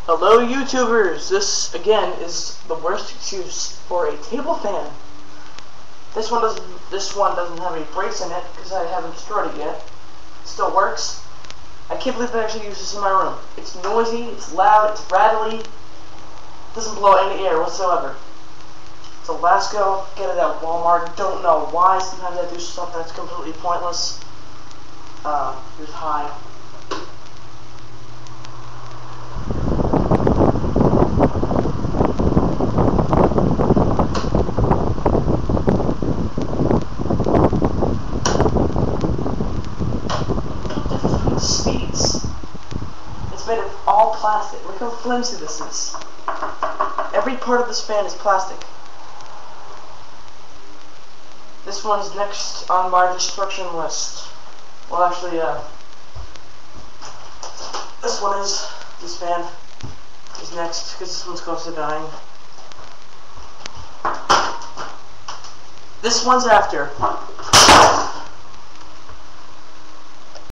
Hello YouTubers, this again is the worst excuse for a table fan. This one doesn't have any brakes in it because I haven't destroyed it yet. It still works. I can't believe I actually use this in my room. It's noisy, it's loud, it's rattly. It doesn't blow any air whatsoever. It's a Lasco, get it at Walmart. Don't know why. Sometimes I do stuff that's completely pointless. Here's high. Speeds. It's made of all plastic. Look how flimsy this is. Every part of this fan is plastic. This one's next on my destruction list. Well, actually, this fan is next because this one's close to dying. This one's after.